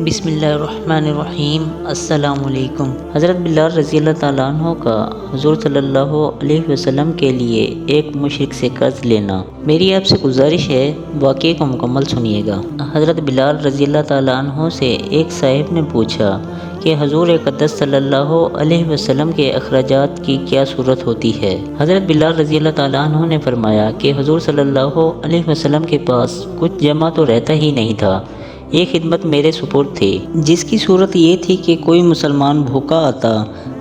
بسم اللہ الرحمن الرحیم۔ السلام علیکم۔ حضرت بلال رضی اللہ تعالیٰ عنہ کا حضور صلی اللہ علیہ وسلم کے لیے ایک مشرک سے قرض لینا۔ میری آپ سے گزارش ہے، واقعے کو مکمل سنیے گا۔ حضرت بلال رضی اللہ تعالیٰ عنہ سے ایک صاحب نے پوچھا کہ حضور اقدس صلی اللہ علیہ وسلم کے اخراجات کی کیا صورت ہوتی ہے؟ حضرت بلال رضی اللہ تعالیٰ عنہ نے فرمایا کہ حضور صلی اللہ علیہ وسلم کے پاس کچھ جمع تو رہتا ہی نہیں تھا۔ یہ خدمت میرے سپرد تھی، جس کی صورت یہ تھی کہ کوئی مسلمان بھوکا آتا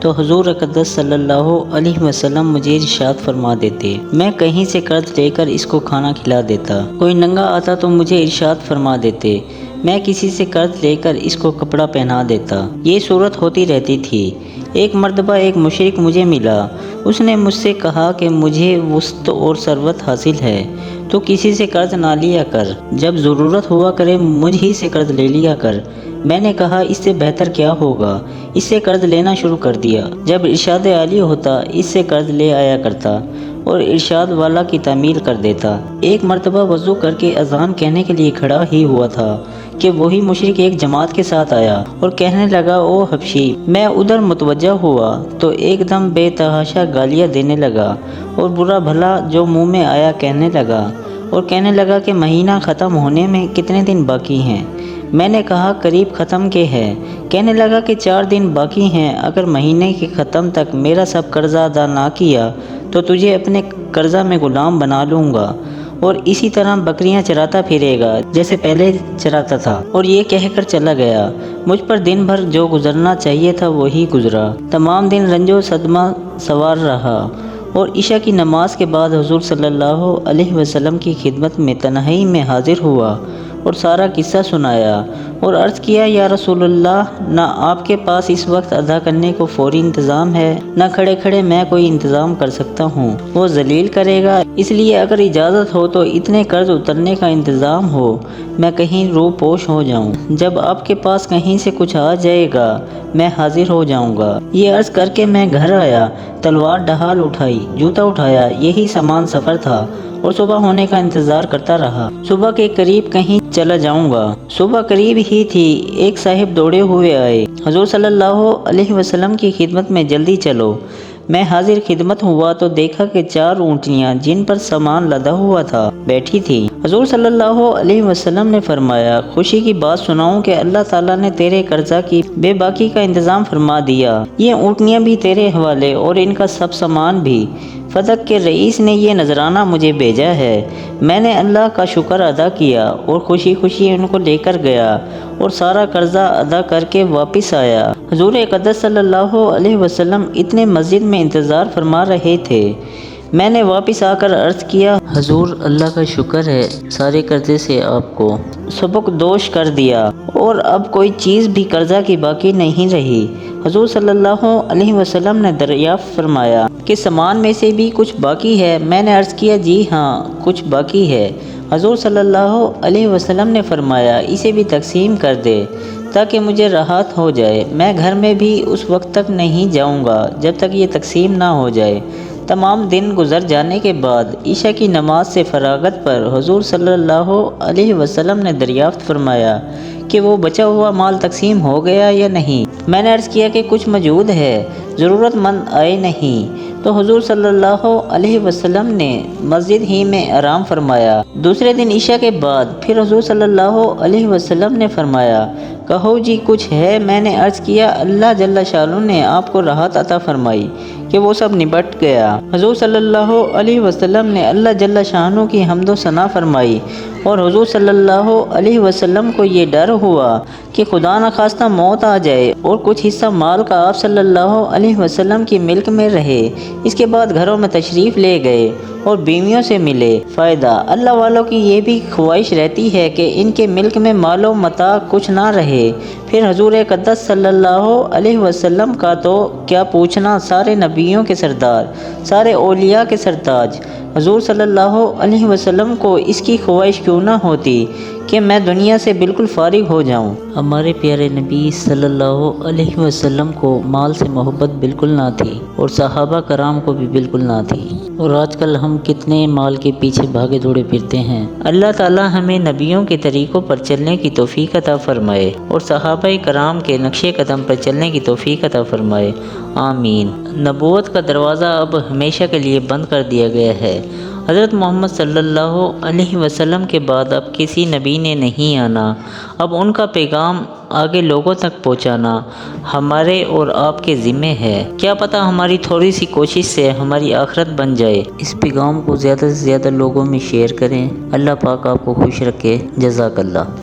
تو حضور اقدس صلی اللہ علیہ وسلم مجھے ارشاد فرما دیتے، میں کہیں سے قرض لے کر اس کو کھانا کھلا دیتا۔ کوئی ننگا آتا تو مجھے ارشاد فرما دیتے، میں کسی سے قرض لے کر اس کو کپڑا پہنا دیتا۔ یہ صورت ہوتی رہتی تھی۔ ایک مرتبہ ایک مشرک مجھے ملا، اس نے مجھ سے کہا کہ مجھے وسط اور ثروت حاصل ہے، تو کسی سے قرض نہ لیا کر، جب ضرورت ہوا کرے مجھ ہی سے قرض لے لیا کر۔ میں نے کہا اس سے بہتر کیا ہوگا، اس سے قرض لینا شروع کر دیا۔ جب ارشاد عالی ہوتا اس سے قرض لے آیا کرتا اور ارشاد والا کی تعمیل کر دیتا۔ ایک مرتبہ وضو کر کے اذان کہنے کے لیے کھڑا ہی ہوا تھا کہ وہی مشرک ایک جماعت کے ساتھ آیا اور کہنے لگا، او حبشی۔ میں ادھر متوجہ ہوا تو ایک دم بے تحاشا گالیاں دینے لگا اور برا بھلا جو منہ میں آیا کہنے لگا، اور کہنے لگا کہ مہینہ ختم ہونے میں کتنے دن باقی ہیں؟ میں نے کہا قریب ختم کے ہے۔ کہنے لگا کہ 4 دن باقی ہیں، اگر مہینے کے ختم تک میرا سب قرضہ ادا نہ کیا تو تجھے اپنے قرضہ میں غلام بنا لوں گا اور اسی طرح بکریاں چراتا پھرے گا جیسے پہلے چراتا تھا۔ اور یہ کہہ کر چلا گیا۔ مجھ پر دن بھر جو گزرنا چاہیے تھا وہی گزرا۔ تمام دن رنج و صدمہ سوار رہا اور عشاء کی نماز کے بعد حضور صلی اللہ علیہ وسلم کی خدمت میں تنہائی میں حاضر ہوا اور سارا قصہ سنایا اور عرض کیا، یا رسول اللہ، نہ آپ کے پاس اس وقت ادا کرنے کو فوری انتظام ہے، نہ کھڑے کھڑے میں کوئی انتظام کر سکتا ہوں، وہ ذلیل کرے گا، اس لیے اگر اجازت ہو تو اتنے قرض اترنے کا انتظام ہو، میں کہیں رو پوش ہو جاؤں، جب آپ کے پاس کہیں سے کچھ آ جائے گا میں حاضر ہو جاؤں گا۔ یہ عرض کر کے میں گھر آیا، تلوار ڈھال اٹھائی، جوتا اٹھایا، یہی سامان سفر تھا اور صبح ہونے کا انتظار کرتا رہا۔ صبح کے قریب کہیں چلا جاؤں گا۔ صبح قریب ہی تھی، ایک صاحب دوڑے ہوئے آئے، حضور صلی اللہ علیہ وسلم کی خدمت میں جلدی چلو۔ میں حاضر خدمت ہوا تو دیکھا کہ 4 اونٹنیاں جن پر سامان لدا ہوا تھا بیٹھی تھی۔ حضور صلی اللہ علیہ وسلم نے فرمایا، خوشی کی بات سناؤں کہ اللہ تعالیٰ نے تیرے قرضہ کی بے باکی کا انتظام فرما دیا۔ یہ اونٹنیاں بھی تیرے حوالے اور ان کا سب سامان بھی۔ فدق کے رئیس نے یہ نذرانہ مجھے بھیجا ہے۔ میں نے اللہ کا شکر ادا کیا اور خوشی خوشی ان کو لے کر گیا اور سارا قرضہ ادا کر کے واپس آیا۔ حضور اقدس صلی اللہ علیہ وسلم اتنے مسجد میں انتظار فرما رہے تھے۔ میں نے واپس آ کر عرض کیا، حضور اللہ کا شکر ہے، سارے قرضے سے آپ کو سبک دوش کر دیا اور اب کوئی چیز بھی قرضہ کی باقی نہیں رہی۔ حضور صلی اللہ علیہ وسلم نے دریافت فرمایا کہ سامان میں سے بھی کچھ باقی ہے؟ میں نے عرض کیا، جی ہاں کچھ باقی ہے۔ حضور صلی اللہ علیہ وسلم نے فرمایا، اسے بھی تقسیم کر دے تاکہ مجھے راحت ہو جائے، میں گھر میں بھی اس وقت تک نہیں جاؤں گا جب تک یہ تقسیم نہ ہو جائے۔ تمام دن گزر جانے کے بعد عشاء کی نماز سے فراغت پر حضور صلی اللہ علیہ وسلم نے دریافت فرمایا کہ وہ بچا ہوا مال تقسیم ہو گیا یا نہیں؟ میں نے عرض کیا کہ کچھ موجود ہے، ضرورت مند آئے نہیں۔ تو حضور صلی اللہ علیہ وسلم نے مسجد ہی میں آرام فرمایا۔ دوسرے دن عشاء کے بعد پھر حضور صلی اللہ علیہ وسلم نے فرمایا، کہو جی کچھ ہے؟ میں نے عرض کیا، اللہ جل شانہ نے آپ کو راحت عطا فرمائی کہ وہ سب نبٹ گیا۔ حضور صلی اللہ علیہ وسلم نے اللہ جل شانہ کی حمد و ثنا فرمائی اور حضور صلی اللہ علیہ وسلم کو یہ ڈر ہوا کہ خدا نخواستہ موت آ جائے اور کچھ حصہ مال کا آپ صلی اللہ علیہ وسلم کی ملک میں رہے۔ اس کے بعد گھروں میں تشریف لے گئے اور بیویوں سے ملے۔ فائدہ، اللہ والوں کی یہ بھی خواہش رہتی ہے کہ ان کے ملک میں مال و متاع کچھ نہ رہے۔ پھر حضور اقدس صلی اللہ علیہ وسلم کا تو کیا پوچھنا، سارے نبیوں کے سردار، سارے اولیاء کے سرتاج، حضور صلی اللہ علیہ وسلم کو اس کی خواہش کیوں نہ ہوتی کہ میں دنیا سے بالکل فارغ ہو جاؤں۔ ہمارے پیارے نبی صلی اللہ علیہ وسلم کو مال سے محبت بالکل نہ تھی اور صحابہ کرام کو بھی بالکل نہ تھی، اور آج کل ہم کتنے مال کے پیچھے بھاگے دوڑے پھرتے ہیں۔ اللہ تعالی ہمیں نبیوں کے طریقوں پر چلنے کی توفیق عطا فرمائے اور صحابہ کرام کے نقش قدم پر چلنے کی توفیق عطا فرمائے، آمین۔ نبوت کا دروازہ اب ہمیشہ کے لیے بند کر دیا گیا ہے۔ حضرت محمد صلی اللہ علیہ وسلم کے بعد اب کسی نبی نے نہیں آنا۔ اب ان کا پیغام آگے لوگوں تک پہنچانا ہمارے اور آپ کے ذمے ہے۔ کیا پتہ ہماری تھوڑی سی کوشش سے ہماری آخرت بن جائے۔ اس پیغام کو زیادہ سے زیادہ لوگوں میں شیئر کریں۔ اللہ پاک آپ کو خوش رکھے۔ جزاک اللہ۔